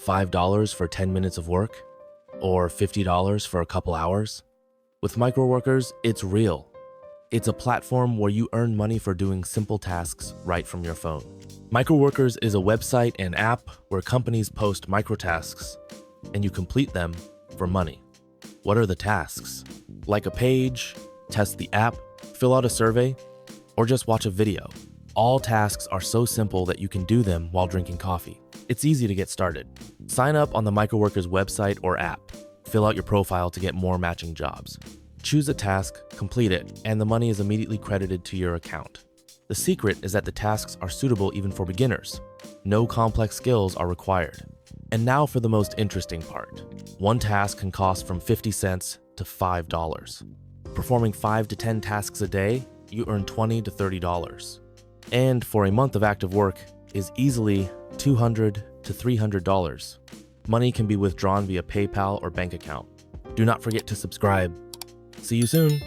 $5 for 10 minutes of work? Or $50 for a couple hours? With Microworkers, it's real. It's a platform where you earn money for doing simple tasks right from your phone. Microworkers is a website and app where companies post microtasks and you complete them for money. What are the tasks? Like a page, test the app, fill out a survey, or just watch a video. All tasks are so simple that you can do them while drinking coffee. It's easy to get started. Sign up on the Microworkers website or app. Fill out your profile to get more matching jobs. Choose a task, complete it, and the money is immediately credited to your account. The secret is that the tasks are suitable even for beginners. No complex skills are required. And now for the most interesting part. One task can cost from 50 cents to $5. Performing 5 to 10 tasks a day, you earn $20 to $30. And for a month of active work is easily $200 to $300. Money can be withdrawn via PayPal or bank account. Do not forget to subscribe. See you soon.